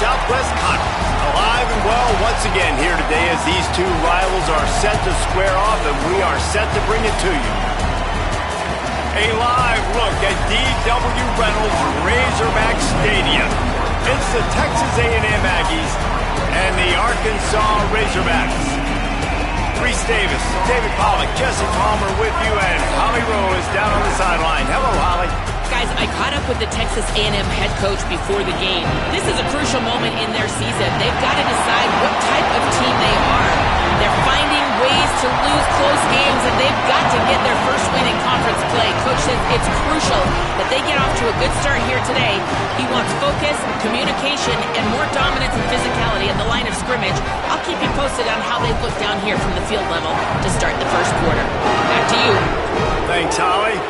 Southwest Conference. Alive and well once again here today as these two rivals are set to square off, and we are set to bring it to you. A live look at D.W. Reynolds Razorback Stadium. It's the Texas A&M Aggies and the Arkansas Razorbacks. Reese Davis, David Pollack, Jesse Palmer with you, and Holly Rowe is down on the sideline. Hello, Holly. Guys, I caught up with the Texas A&M head coach before the game. This is a crucial moment in their season. They've got to decide what type of team they are. They're finding ways to lose close games, and they've got to get their first win in conference play. Coach says it's crucial that they get off to a good start here today. He wants focus, communication, and more dominance and physicality at the line of scrimmage. I'll keep you posted on how they look down here from the field level to start the first quarter. Back to you. Thanks, Holly.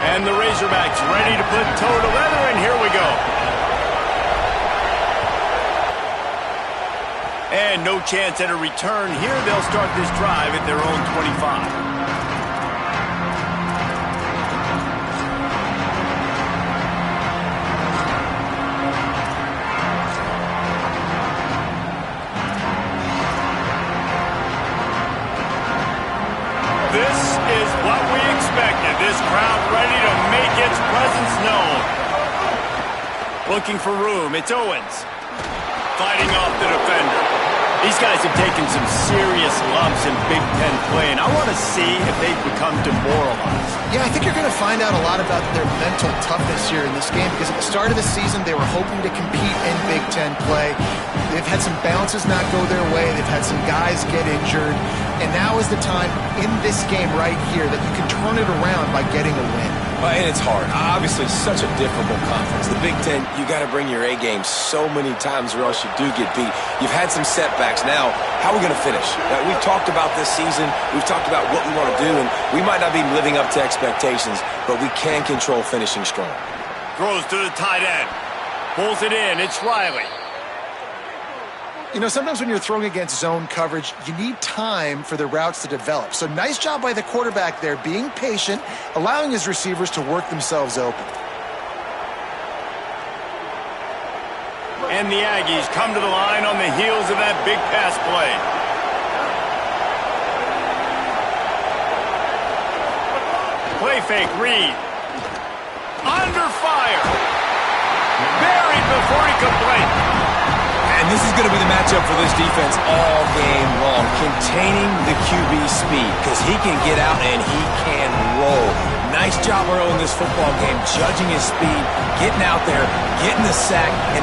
And the Razorbacks ready to put toe to leather, and here we go. And no chance at a return here. They'll start this drive at their own 25. This is what we expected. This crowd ready to make its presence known. Looking for room. It's Owens. Fighting off the defender. These guys have taken some serious lumps in Big Ten play, and I want to see if they've become demoralized. Yeah, I think you're going to find out a lot about their mental toughness here in this game, because at the start of the season, they were hoping to compete in Big Ten play. They've had some bounces not go their way. They've had some guys get injured. And now is the time in this game right here that you can turn it around by getting a win. And it's hard. Obviously, such a difficult conference. The Big Ten, you got to bring your A game so many times or else you do get beat. You've had some setbacks. Now, how are we going to finish? We've talked about this season. We've talked about what we want to do, and we might not be living up to expectations, but we can control finishing strong. Throws to the tight end. Pulls it in. It's Riley. You know, sometimes when you're throwing against zone coverage, you need time for the routes to develop. So nice job by the quarterback there, being patient, allowing his receivers to work themselves open. And the Aggies come to the line on the heels of that big pass play. Play fake, Reed. Under fire. Buried before he could blink. And this is going to be the matchup for this defense all game long. Containing the QB speed, because he can get out and he can roll. Nice job early in this football game, judging his speed, getting out there, getting the sack, and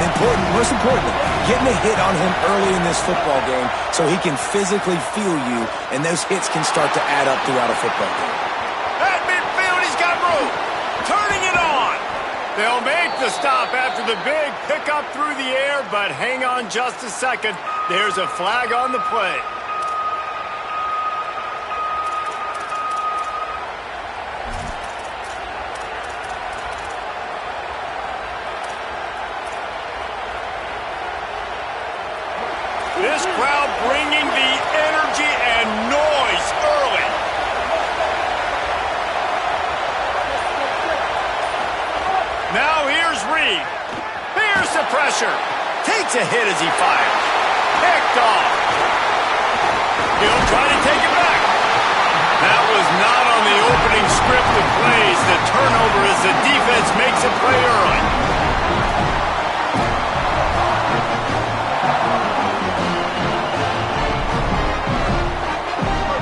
most importantly, getting a hit on him early in this football game so he can physically feel you, and those hits can start to add up throughout a football game. At midfield, he's got room. Turning it on. They'll make the stop after the big pickup through the air, but hang on just a second. There's a flag on the play. This crowd bringing the energy and noise early. Now here's Reed. Here's the pressure. Takes a hit as he fires. Picked off. He'll try to take it back. That was not on the opening script of plays. The turnover as the defense makes a play early.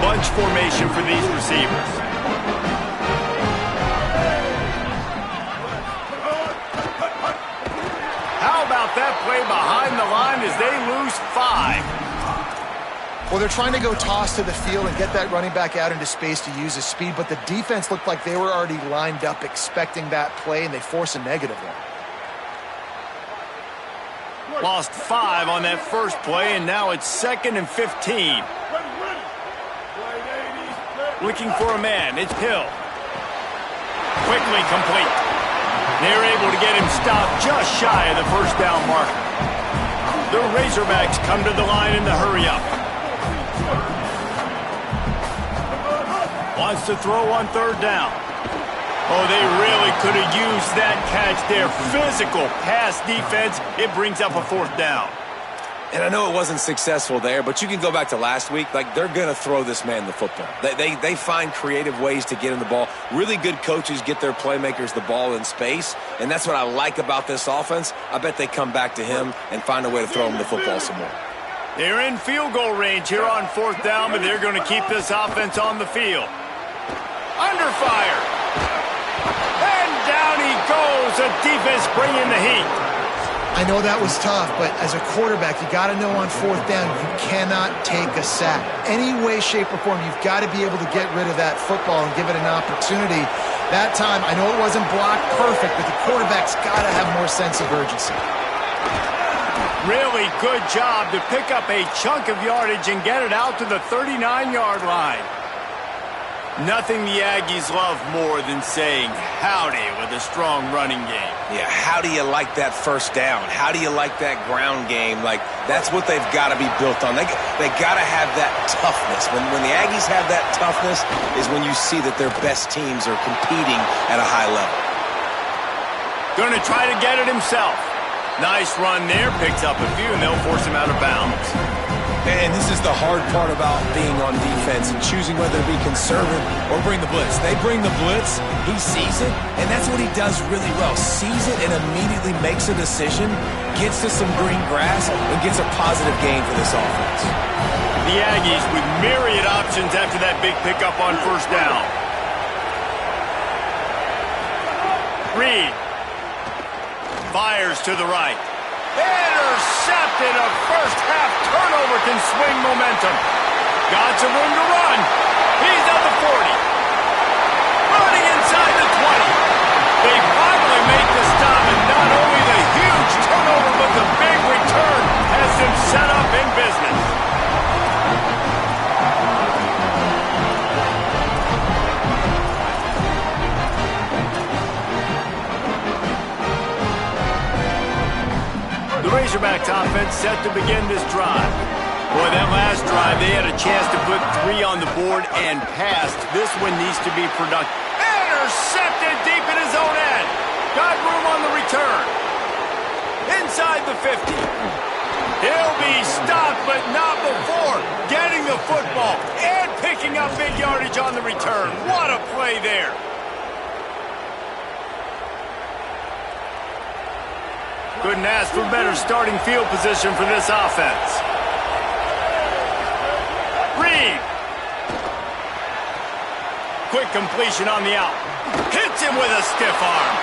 Bunch formation for these receivers. How about that play behind the line as they lose 5? Well, they're trying to go toss to the field and get that running back out into space to use his speed, but the defense looked like they were already lined up expecting that play, and they force a negative one. Lost 5 on that first play, and now it's 2nd and 15. Looking for a man. It's Hill. Quickly complete. They're able to get him stop just shy of the first down marker. The Razorbacks come to the line in the hurry-up. Wants to throw on third down. Oh, they really could have used that catch there. Physical pass defense. It brings up a fourth down. And I know it wasn't successful there, but you can go back to last week. Like, they're going to throw this man the football. They find creative ways to get him the ball. Really good coaches get their playmakers the ball in space, and that's what I like about this offense. I bet they come back to him and find a way to throw him the football some more. They're in field goal range here on fourth down, but they're going to keep this offense on the field. Under fire. And down he goes. The defense bringing the heat. I know that was tough, but as a quarterback, you got to know on fourth down, you cannot take a sack. Any way, shape, or form, you've got to be able to get rid of that football and give it an opportunity. That time, I know it wasn't blocked perfect, but the quarterback's got to have more sense of urgency. Really good job to pick up a chunk of yardage and get it out to the 39-yard line. Nothing the Aggies love more than saying howdy with a strong running game. Yeah, how do you like that first down? How do you like that ground game? Like, that's what they've got to be built on. They got to have that toughness. When the Aggies have that toughness is when you see that their best teams are competing at a high level. Going to try to get it himself. Nice run there. Picks up a few, and they'll force him out of bounds. And this is the hard part about being on defense and choosing whether to be conservative or bring the blitz. They bring the blitz, he sees it, and that's what he does really well. Sees it and immediately makes a decision, gets to some green grass, and gets a positive gain for this offense. The Aggies with myriad options after that big pickup on first down. Reed fires to the right. Intercepted. A first-half turnover can swing momentum. Got some room to run. He's at the 40. Running inside the 20. They finally make the stop, and not only the huge turnover, but the big return has them set up in business. The Razorbacks offense set to begin this drive. Boy, that last drive, they had a chance to put 3 on the board and passed. This one needs to be productive. Intercepted deep in his own end. Got room on the return. Inside the 50. He'll be stopped, but not before getting the football and picking up big yardage on the return. What a play there. Couldn't ask for better starting field position for this offense. Reed. Quick completion on the out. Hits him with a stiff arm.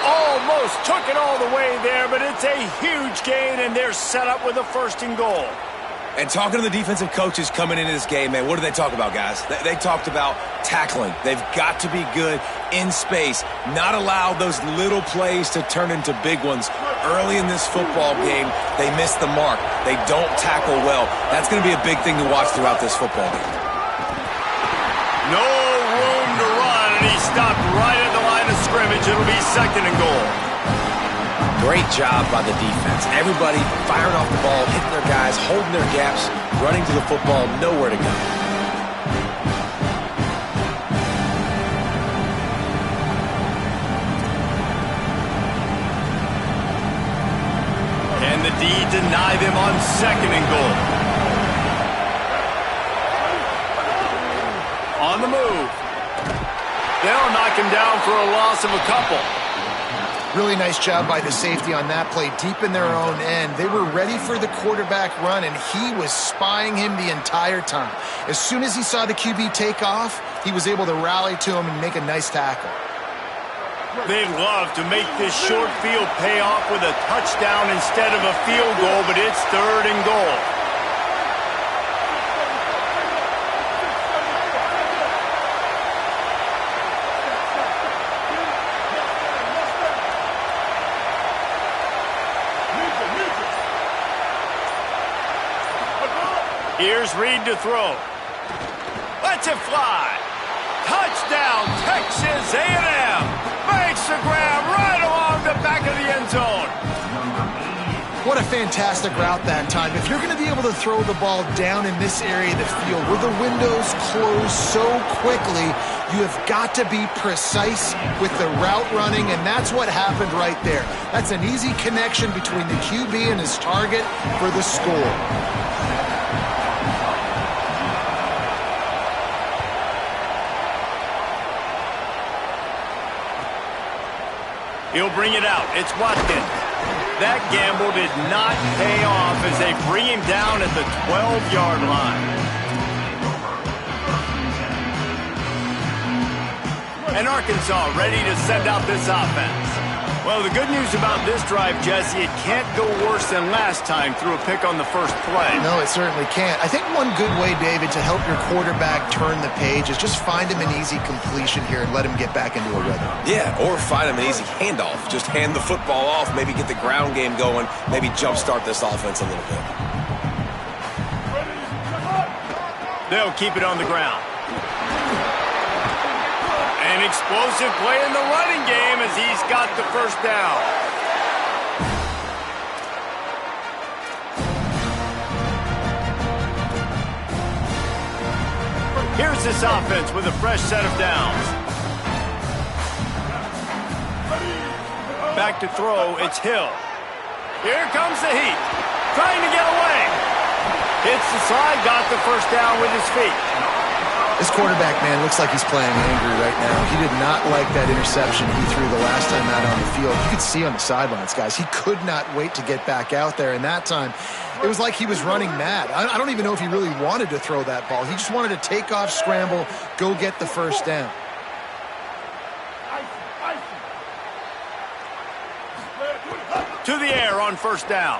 Almost took it all the way there, but it's a huge gain, and they're set up with a first and goal. And talking to the defensive coaches coming into this game, man, what do they talk about, guys? They talked about tackling. They've got to be good in space, not allow those little plays to turn into big ones. Early in this football game, they miss the mark. They don't tackle well. That's going to be a big thing to watch throughout this football game. No room to run, and he stopped right at the line of scrimmage. It'll be second and goal. Great job by the defense. Everybody firing off the ball, hitting their guys, holding their gaps, running to the football, nowhere to go. And the D deny them on second and goal. On the move. They'll knock him down for a loss of a couple. Really nice job by the safety on that play, deep in their own end. They were ready for the quarterback run, and he was spying him the entire time. As soon as he saw the QB take off, he was able to rally to him and make a nice tackle. They'd love to make this short field pay off with a touchdown instead of a field goal, but it's third and goal. Here's Reed to throw. Lets it fly. Touchdown, Texas A&M. Makes the grab right along the back of the What a fantastic route that time. If you're going to be able to throw the ball down in this area of the field where the windows close so quickly, you have got to be precise with the route running, and that's what happened right there. That's an easy connection between the QB and his target for the score. He'll bring it out. It's Watkins. That gamble did not pay off as they bring him down at the 12-yard line. And Arkansas ready to send out this offense. Well, the good news about this drive, Jesse, it can't go worse than last time through a pick on the first play. No, it certainly can't. I think one good way, David, to help your quarterback turn the page is just find him an easy completion here and let him get back into a rhythm. Yeah, or find him an easy handoff. Just hand the football off, maybe get the ground game going, maybe jumpstart this offense a little bit. They'll keep it on the ground. An explosive play in the running game as he's got the first down. Here's this offense with a fresh set of downs. Back to throw, it's Hill. Here comes the heat. Trying to get away. Hits the slide, got the first down with his feet. This quarterback, man, looks like he's playing angry right now. He did not like that interception he threw the last time out on the field. You could see on the sidelines, guys. He could not wait to get back out there. And that time, it was like he was running mad. I don't even know if he really wanted to throw that ball. He just wanted to take off, scramble, go get the first down. To the air on first down.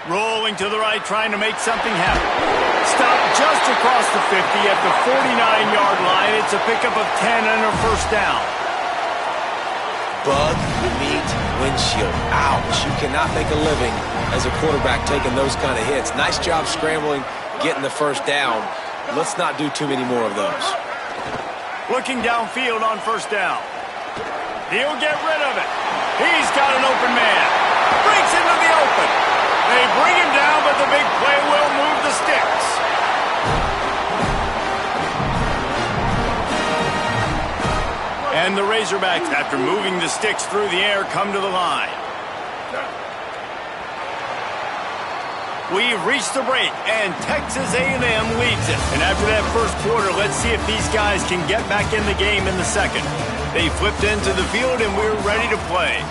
Rolling to the right, trying to make something happen. Stopped just across the 50 at the 49-yard line. It's a pickup of 10 and a first down. Bug meat windshield. Ouch. You cannot make a living as a quarterback taking those kind of hits. Nice job scrambling, getting the first down. Let's not do too many more of those. Looking downfield on first down. He'll get rid of it. He's got an open man. Breaks into the open. They bring him down, but the big play will move the sticks. And the Razorbacks, after moving the sticks through the air, come to the line. We've reached the break, and Texas A&M leads it. And after that first quarter, let's see if these guys can get back in the game in the second. They flipped into the field, and we're ready to play.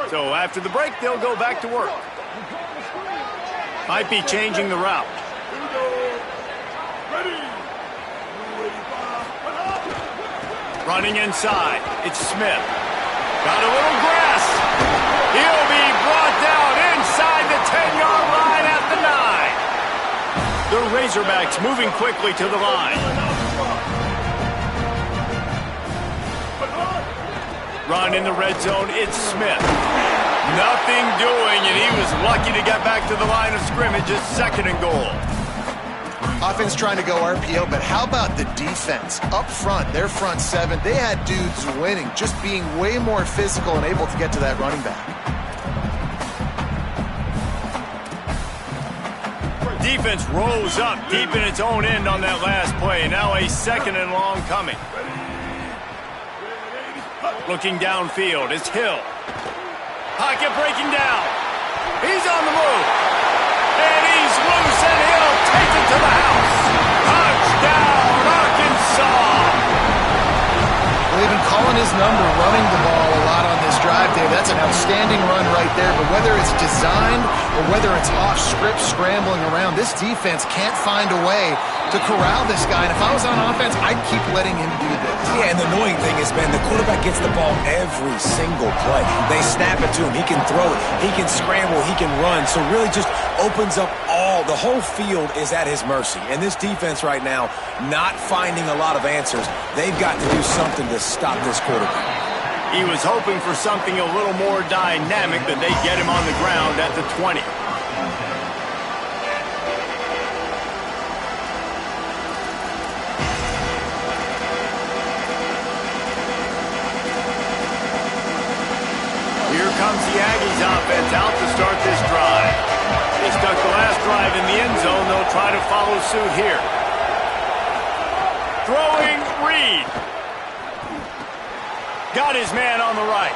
So after the break, they'll go back to work. Might be changing the route. Running inside, it's Smith. Got a little grass. He'll be brought down inside the 10-yard line at the 9. The Razorbacks moving quickly to the line. Run in the red zone, it's Smith. Nothing doing, and he was lucky to get back to the line of scrimmage. It's second and goal. Offense trying to go RPO, but how about the defense? Up front, their front seven, they had dudes winning, just being way more physical and able to get to that running back. Defense rose up deep in its own end on that last play. Now a second and long coming. Looking downfield, it's Hill. Pocket breaking down. He's on the move. And he's loose, and he'll take it to the house. Touchdown, Arkansas. Well, they've been calling his number, running the ball a lot on this drive, Dave. That's an outstanding run right there. But whether it's designed or whether it's off script scrambling around, this defense can't find a way to corral this guy. And if I was on offense, I'd keep letting him do this. Yeah, and the annoying thing is, man, the quarterback gets the ball every single play. They snap it to him. He can throw it. He can scramble. He can run. So really just opens up the whole field is at his mercy. And this defense right now, not finding a lot of answers. They've got to do something to stop this quarterback. He was hoping for something a little more dynamic, but they get him on the ground at the 20. Aggies offense out to start this drive. They stuck the last drive in the end zone. They'll try to follow suit here. Throwing Reed. Got his man on the right.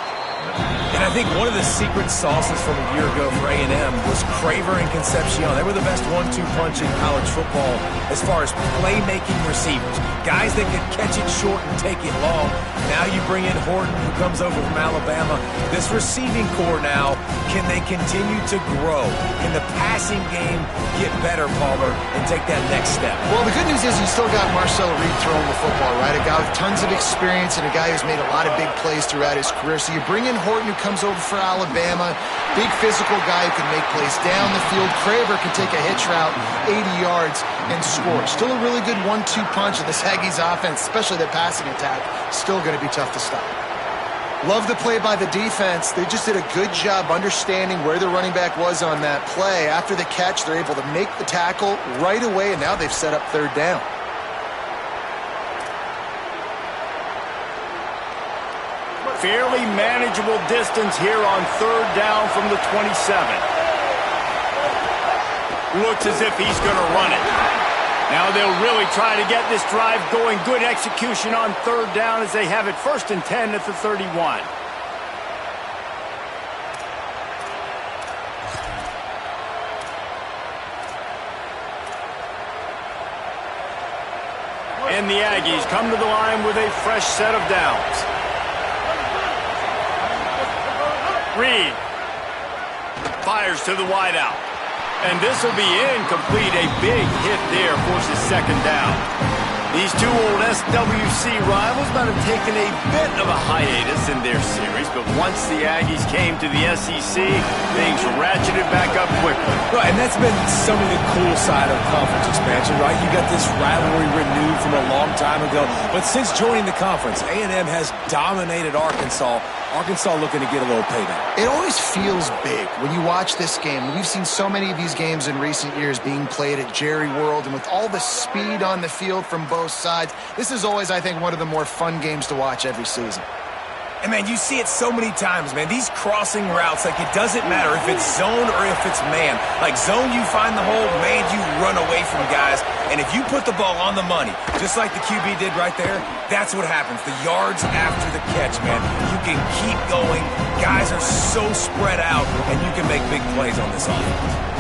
And I think one of the secret sauces from a year ago for A&M was Craver and Concepcion. They were the best 1-2 punch in college football as far as playmaking receivers. Guys that could catch it short and take it long. Now you bring in Horton, who comes over from Alabama. This receiving core now, can they continue to grow? Can the passing game get better, Palmer, and take that next step? Well, the good news is you still got Marcel Reed throwing the football, right? A guy with tons of experience and a guy who's made a lot of big plays throughout his career. So you bring in Horton, who comes over for Alabama, big physical guy who can make plays down the field. Craver can take a hitch route 80 yards and score. Still a really good 1-2 punch in this Aggies offense, especially the passing attack. Still going to be tough to stop. Love the play by the defense. They just did a good job understanding where the running back was on that play. After the catch, they're able to make the tackle right away, and now they've set up third down. Fairly manageable distance here on third down from the 27. Looks as if he's going to run it. Now they'll really try to get this drive going. Good execution on third down as they have it 1st and 10 at the 31. And the Aggies come to the line with a fresh set of downs. Reed fires to the wideout. And this will be incomplete. A big hit there forces second down. These two old SWC rivals might have taken a bit of a hiatus in their series, but once the Aggies came to the SEC, things ratcheted back up quickly. Right, and that's been some of the cool side of conference expansion, right? You got this rivalry renewed from a long time ago, but since joining the conference, A&M has dominated Arkansas. Arkansas looking to get a little payback. It always feels big when you watch this game. We've seen so many of these games in recent years being played at Jerry World, and with all the speed on the field from both sides, this is always, I think, one of the more fun games to watch every season. And, man, you see it so many times, man. These crossing routes, like, it doesn't matter if it's zone or if it's man. Like, zone, you find the hole. Man, you run away from guys. And if you put the ball on the money, just like the QB did right there, that's what happens. The yards after the catch, man. You can keep going. Guys are so spread out, and you can make big plays on this offense.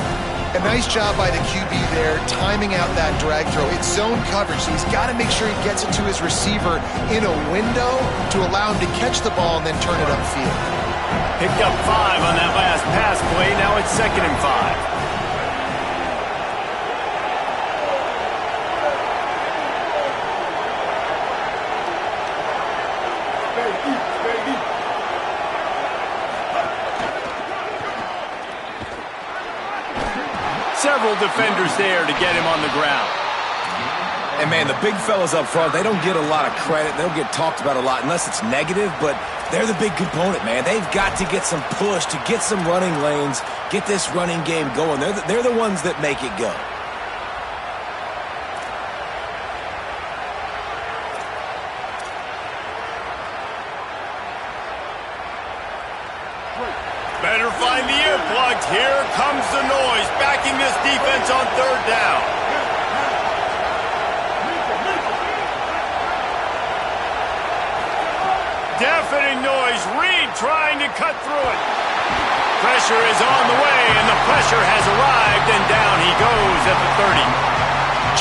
A nice job by the QB there, timing out that drag throw. It's zone coverage, so he's got to make sure he gets it to his receiver in a window to allow him to catch the ball and then turn it upfield. Picked up 5 on that last pass play. Now it's 2nd and 5. Several defenders there to get him on the ground. And, man, the big fellas up front, they don't get a lot of credit. They'll get talked about a lot unless it's negative, but they're the big component, man. They've got to get some push, to get some running lanes, get this running game going. They're the ones that make it go. Better find the earplugs. Here comes the noise, backing this defense on third down. Deafening noise. Reed trying to cut through it. Pressure is on the way, and the pressure has arrived, and down he goes at the 30.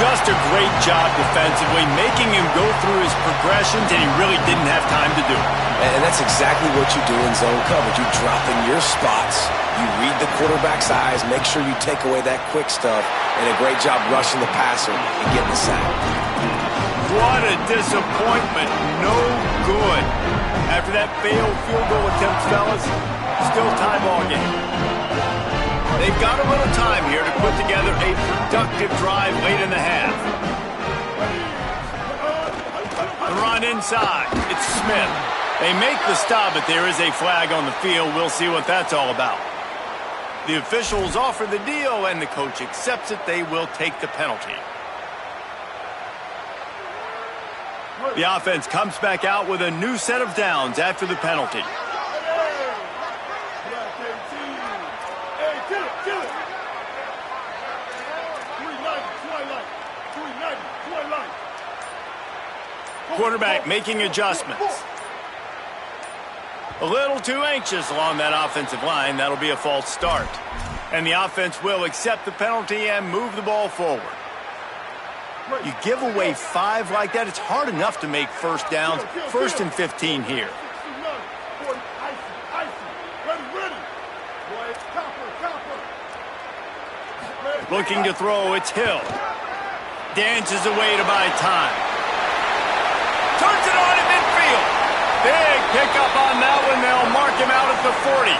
Just a great job defensively, making him go through his progressions, and he really didn't have time to do it. And that's exactly what you do in zone coverage. You drop in your spots, you read the quarterback's eyes, make sure you take away that quick stuff, and a great job rushing the passer and getting the sack. What a disappointment. No good. After that failed field goal attempt, fellas, still tie ball game. They've got a little time here to put together a productive drive late in the half. The run inside. It's Smith. They make the stop, but there is a flag on the field. We'll see what that's all about. The officials offer the deal, and the coach accepts it. They will take the penalty. The offense comes back out with a new set of downs after the penalty. Quarterback making adjustments. A little too anxious along that offensive line. That'll be a false start. And the offense will accept the penalty and move the ball forward. You give away 5 like that, it's hard enough to make first downs. 1st and 15 here. Looking to throw, it's Hill. Dances away to buy time. Turns it on in midfield. Big pickup on that one. They'll mark him out at the 40.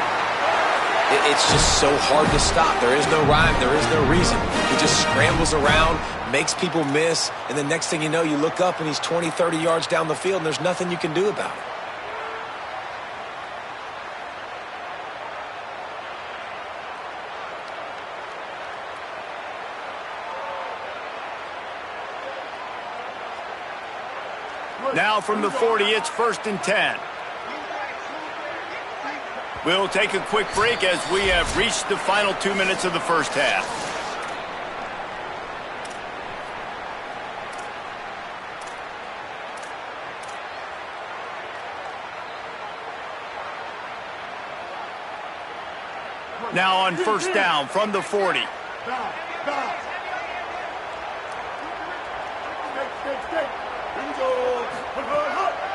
It's just so hard to stop. There is no rhyme. There is no reason. He just scrambles around, makes people miss, and the next thing you know, you look up and he's 20, 30 yards down the field, and there's nothing you can do about it. Now from the 40, it's 1st and 10. We'll take a quick break as we have reached the final 2 minutes of the first half. Now on 1st down from the 40.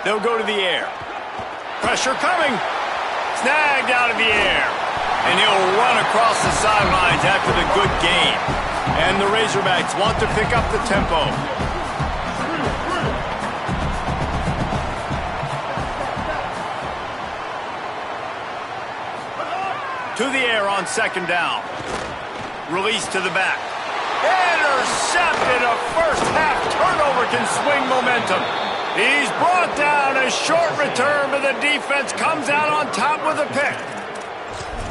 They'll go to the air. Pressure coming. Snagged out of the air. And he'll run across the sidelines after the good game. And the Razorbacks want to pick up the tempo. To the air on 2nd down. Release to the back. Intercepted. A first half turnover can swing momentum. He's brought down. A short return, but the defense comes out on top with a pick.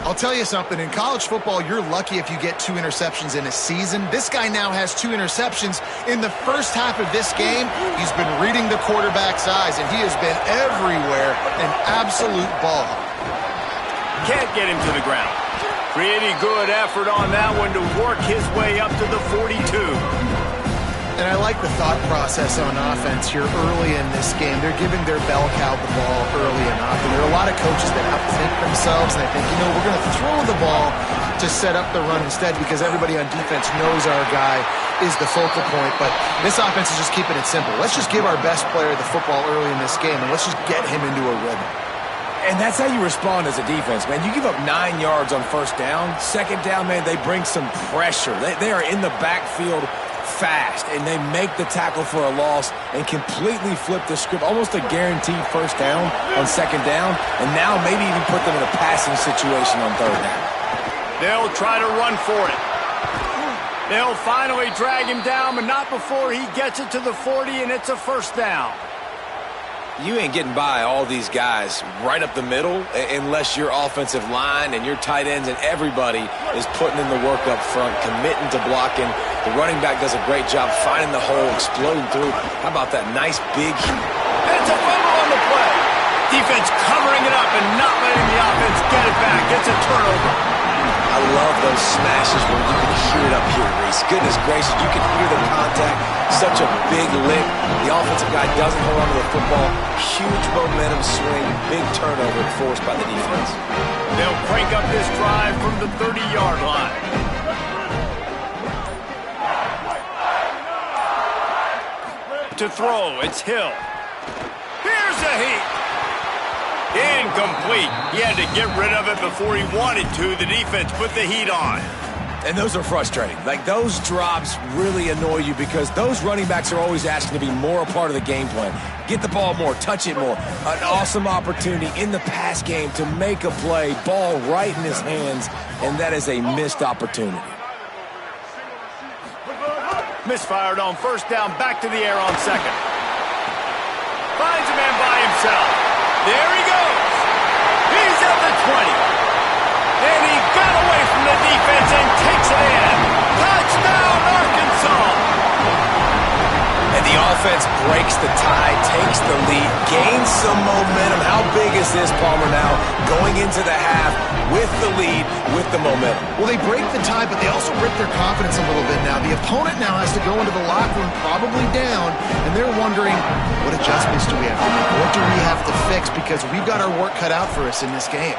I'll tell you something. In college football, you're lucky if you get 2 interceptions in a season. This guy now has 2 interceptions. In the first half of this game, he's been reading the quarterback's eyes, and he has been everywhere. An absolute ball. Can't get him to the ground. Pretty good effort on that one to work his way up to the 42. And I like the thought process on offense here early in this game. They're giving their bell cow the ball early enough. And there are a lot of coaches that outthink themselves, and they think, you know, we're going to throw the ball to set up the run instead because everybody on defense knows our guy is the focal point. But this offense is just keeping it simple. Let's just give our best player the football early in this game, and let's just get him into a rhythm. And that's how you respond as a defense, man. You give up 9 yards on 1st down. 2nd down, man, they bring some pressure. They are in the backfield fast, and they make the tackle for a loss and completely flip the script. Almost a guaranteed 1st down on 2nd down, and now maybe even put them in a passing situation on 3rd down. They'll try to run for it. They'll finally drag him down, but not before he gets it to the 40, and it's a 1st down. You ain't getting by all these guys right up the middle unless your offensive line and your tight ends and everybody is putting in the work up front, committing to blocking. The running back does a great job finding the hole, exploding through. How about that nice big... It's a fumble on the play. Defense covering it up and not letting the offense get it back. It's a turnover. I love those smashes where you can hear it up here, Reese. Goodness gracious, you can hear the contact. Such a big lick. The offensive guy doesn't hold on to the football. Huge momentum swing. Big turnover forced by the defense. They'll crank up this drive from the 30-yard line. To throw, it's Hill. Here's a heat. Incomplete. He had to get rid of it before he wanted to. The defense put the heat on. And those are frustrating. Like, those drops really annoy you because those running backs are always asking to be more a part of the game plan. Get the ball more, touch it more. An awesome opportunity in the pass game to make a play, ball right in his hands, and that is a missed opportunity. Misfired on 1st down, back to the air on 2nd. Finds a man by himself. There he goes. He's at the 20. And he got away from the defense and takes it in. Touchdown, Arkansas. And the offense breaks the tie, takes the lead, gains some momentum. How big is this, Palmer, now going into the half with the lead, with the momentum? Well, they break the tie, but they also break their confidence a little bit now. The opponent now has to go into the locker room probably down, and they're wondering, what adjustments do we have to make? What do we have to fix? Because we've got our work cut out for us in this game.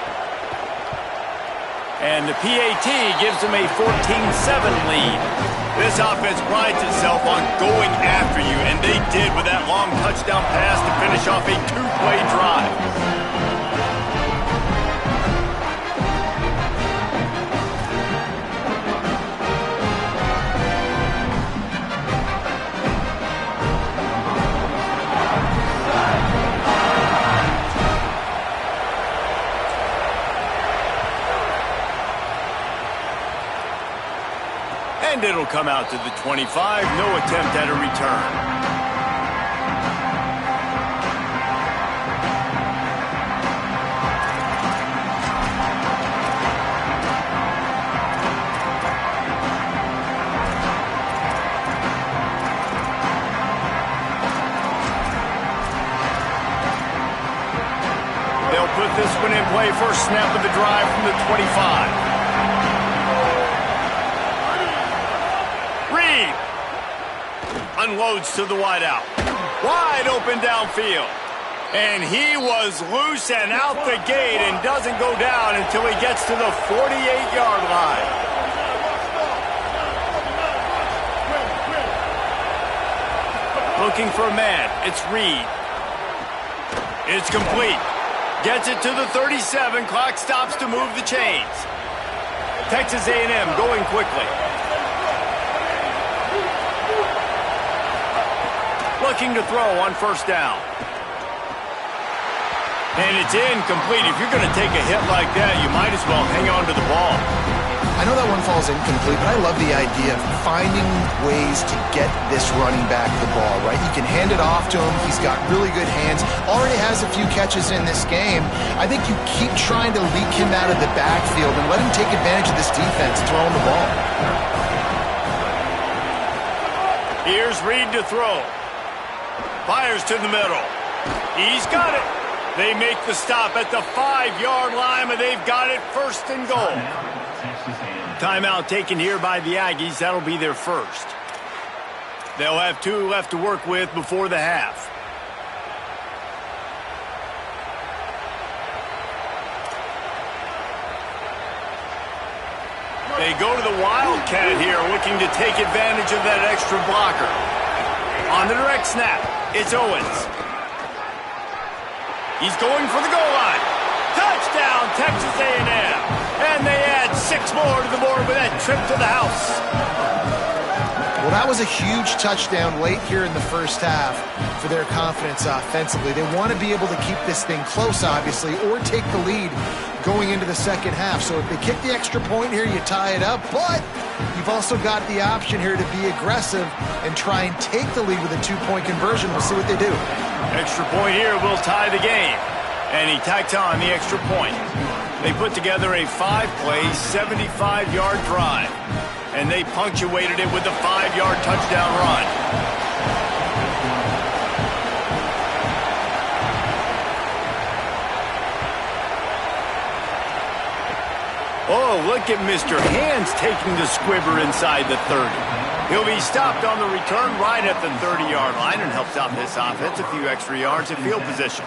And the PAT gives them a 14-7 lead. This offense prides itself on going after you, and they did with that long touchdown pass to finish off a two-play drive. And it'll come out to the 25. No attempt at a return. They'll put this one in play. First snap of the drive from the 25. Unloads to the wideout. Wide open downfield. And he was loose and out the gate and doesn't go down until he gets to the 48-yard line. Looking for a man. It's Reed. It's complete. Gets it to the 37. Clock stops to move the chains. Texas A&M going quickly. Looking to throw on first down. And it's incomplete. If you're going to take a hit like that, you might as well hang on to the ball. I know that one falls incomplete, but I love the idea of finding ways to get this running back the ball, right? You can hand it off to him. He's got really good hands. Already has a few catches in this game. I think you keep trying to leak him out of the backfield and let him take advantage of this defense throwing the ball. Here's Reed to throw. Fires to the middle. He's got it. They make the stop at the 5-yard line, and they've got it first and goal. Timeout taken here by the Aggies. That'll be their first. They'll have 2 left to work with before the half. They go to the Wildcat here, looking to take advantage of that extra blocker. On the direct snap, it's Owens. He's going for the goal line. Touchdown, Texas A&M. And they add 6 more to the board with that trip to the house. Well, that was a huge touchdown late here in the first half for their confidence offensively. They want to be able to keep this thing close, obviously, or take the lead going into the second half. So if they kick the extra point here, you tie it up. But you've also got the option here to be aggressive and try and take the lead with a 2-point conversion. We'll see what they do. Extra point here will tie the game. And he tacked on the extra point. They put together a 5-play, 75-yard drive. And they punctuated it with a 5-yard touchdown run. Oh, look at Mr. Hands taking the squibber inside the 30. He'll be stopped on the return right at the 30-yard line and helps out this offense a few extra yards at field position.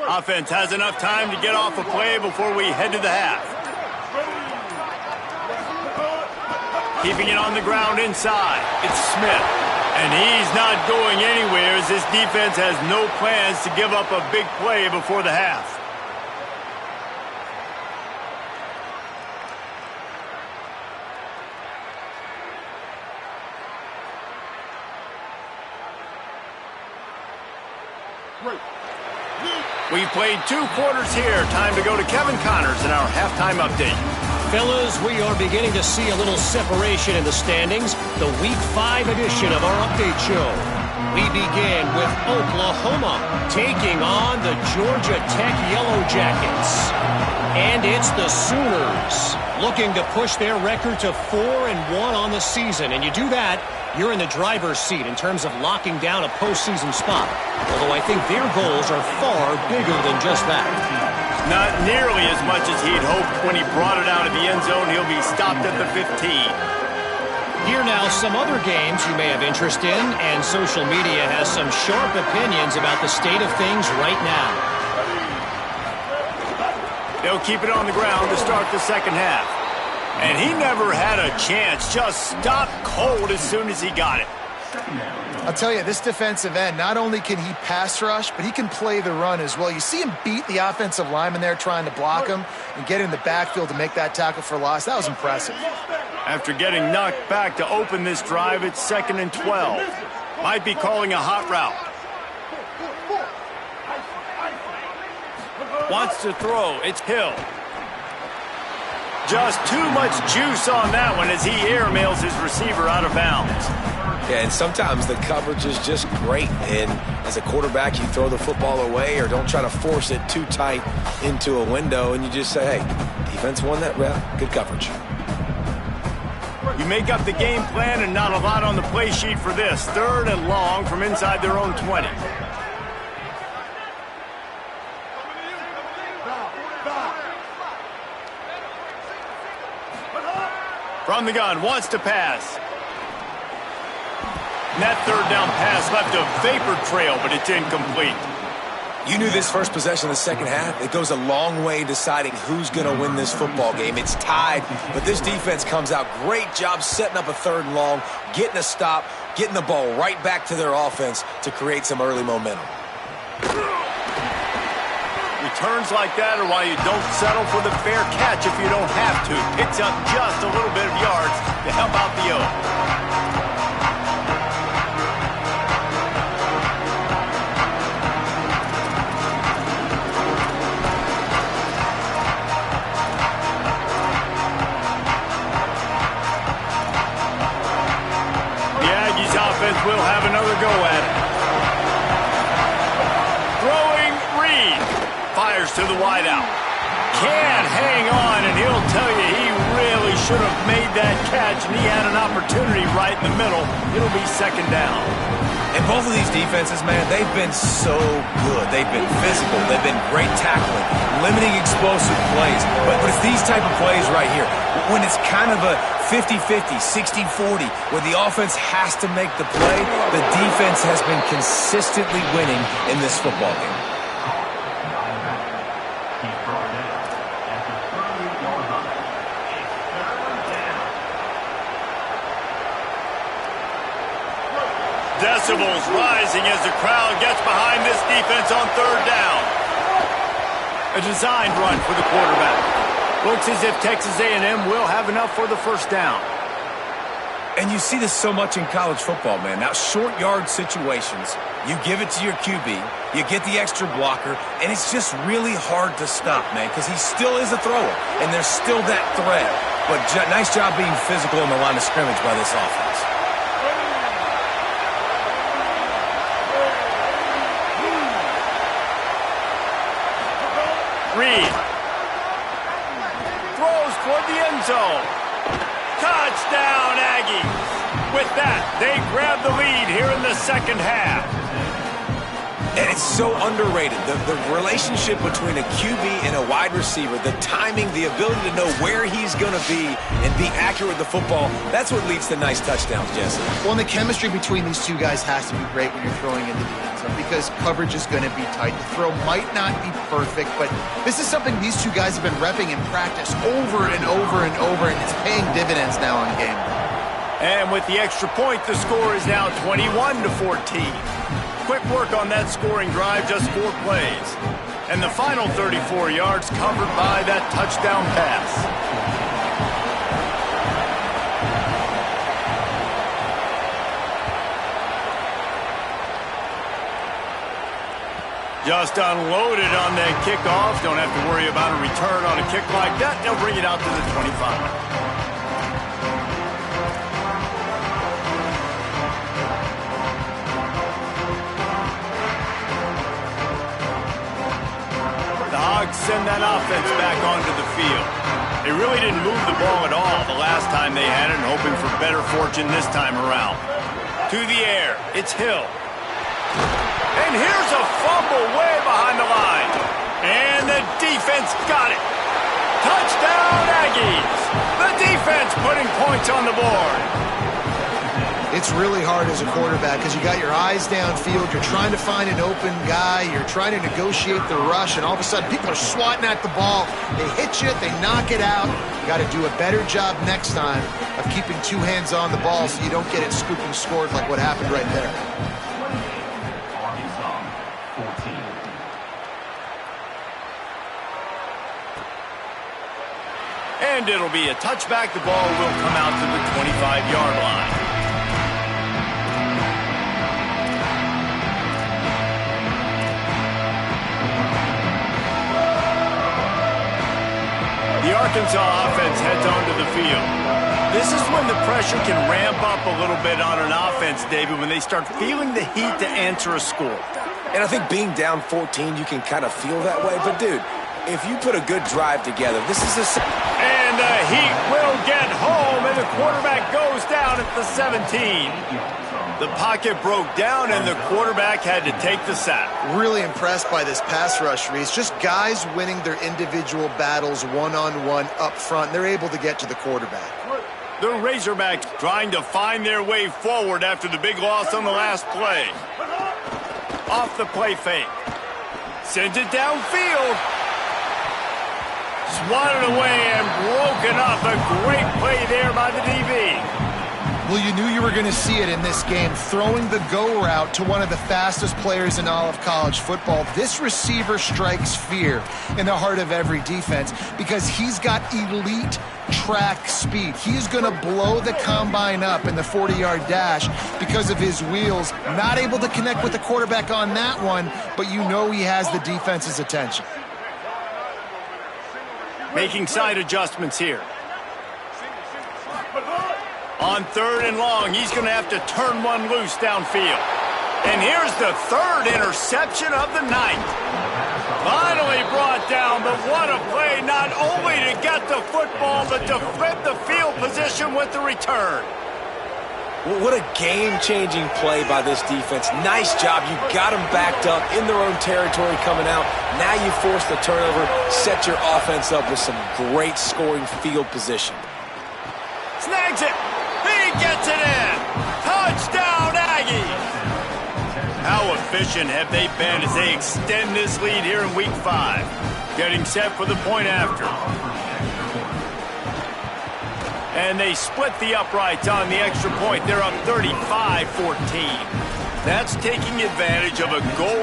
Offense has enough time to get off a play before we head to the half. Keeping it on the ground inside. It's Smith. And he's not going anywhere as this defense has no plans to give up a big play before the half. We've played 2 quarters here. Time to go to Kevin Connors in our halftime update. Fellas, we are beginning to see a little separation in the standings. The Week 5 edition of our update show. We begin with Oklahoma taking on the Georgia Tech Yellow Jackets. And it's the Sooners looking to push their record to 4-1 on the season. And you do that, you're in the driver's seat in terms of locking down a postseason spot. Although I think their goals are far bigger than just that. Not nearly as much as he'd hoped when he brought it out of the end zone. He'll be stopped at the 15. Here now, some other games you may have interest in, and social media has some sharp opinions about the state of things right now. They'll keep it on the ground to start the second half. And he never had a chance, just stopped cold as soon as he got it. I'll tell you, this defensive end, not only can he pass rush, but he can play the run as well. You see him beat the offensive lineman there trying to block him and get in the backfield to make that tackle for loss. That was impressive. After getting knocked back to open this drive, it's 2nd and 12. Might be calling a hot route. Wants to throw. It's Hill. Just too much juice on that one as he airmails his receiver out of bounds. Yeah, and sometimes the coverage is just great. And as a quarterback, you throw the football away or don't try to force it too tight into a window, and you just say, hey, defense won that rep. Good coverage. You make up the game plan and not a lot on the play sheet for this. 3rd and long from inside their own 20. From the gun, wants to pass. And that 3rd down pass left a vapor trail, but it's incomplete. You knew this first possession of the second half. It goes a long way deciding who's going to win this football game. It's tied, but this defense comes out. Great job setting up a 3rd and long, getting a stop, getting the ball right back to their offense to create some early momentum. Returns like that are why you don't settle for the fair catch if you don't have to. Picks up just a little bit of yards to help out the O. The Aggies offense will have another go at it. Throwing Reed. Fires to the wideout. Can't hang on, and he'll tell you he really should have made that catch, and he had an opportunity right in the middle. It'll be 2nd down. And both of these defenses, man, they've been so good. They've been physical. They've been great tackling, limiting explosive plays. But it's these type of plays right here, when it's kind of a 50-50, 60-40, where the offense has to make the play, the defense has been consistently winning in this football game. Decibels rising as the crowd gets behind this defense on 3rd down. A designed run for the quarterback. Looks as if Texas A&M will have enough for the 1st down. And you see this so much in college football, man. Now, short yard situations, you give it to your QB, you get the extra blocker, and it's just really hard to stop, man, because he still is a thrower, and there's still that threat. But nice job being physical in the line of scrimmage by this offense. Reed throws toward the end zone. Touchdown, Aggies. With that, they grab the lead here in the second half. And it's so underrated. The relationship between a QB and a wide receiver, the timing, the ability to know where he's going to be and be accurate with the football, that's what leads to nice touchdowns, Jesse. Well, and the chemistry between these two guys has to be great when you're throwing into the end zone because coverage is going to be tight. The throw might not be perfect, but this is something these two guys have been repping in practice over and over and over, and it's paying dividends now in game. And with the extra point, the score is now 21-14. Quick work on that scoring drive, just 4 plays. And the final 34 yards covered by that touchdown pass. Just unloaded on that kickoff. Don't have to worry about a return on a kick like that. They'll bring it out to the 25. Send that offense back onto the field. They really didn't move the ball at all the last time they had it, and hoping for better fortune this time around. To the air, it's Hill. And here's a fumble way behind the line. And the defense got it. Touchdown, Aggies. The defense putting points on the board. It's really hard as a quarterback because you got your eyes downfield. You're trying to find an open guy. You're trying to negotiate the rush, and all of a sudden people are swatting at the ball. They hit you. They knock it out. You got to do a better job next time of keeping two hands on the ball so you don't get it scooped and scored like what happened right there. And it'll be a touchback. The ball will come out to the 25-yard line. The Arkansas offense heads onto the field. This is when the pressure can ramp up a little bit on an offense, David, when they start feeling the heat to answer a score. And I think being down 14, you can kind of feel that way. But, dude, if you put a good drive together, this is a... And the heat will get home, and the quarterback goes down at the 17. The pocket broke down, and the quarterback had to take the sack. Really impressed by this pass rush, Reese. Just guys winning their individual battles one-on-one up front. They're able to get to the quarterback. The Razorbacks trying to find their way forward after the big loss on the last play. Off the play fake. Sends it downfield. Swatted away and broken up. A great play there by the DB. Well, you knew you were going to see it in this game, throwing the go route to one of the fastest players in all of college football. This receiver strikes fear in the heart of every defense because he's got elite track speed. He's going to blow the combine up in the 40-yard dash because of his wheels. Not able to connect with the quarterback on that one, but you know he has the defense's attention. Making side adjustments here. On 3rd and long, he's going to have to turn one loose downfield. And here's the 3rd interception of the night. Finally brought down, but what a play, not only to get the football, but to flip the field position with the return. Well, what a game-changing play by this defense. Nice job. You got them backed up in their own territory coming out. Now you force the turnover, set your offense up with some great scoring field position. Snags it. He gets it in. Touchdown, Aggies. How efficient have they been as they extend this lead here in Week 5? Getting set for the point after. And they split the uprights on the extra point. They're up 35-14. That's taking advantage of a goal.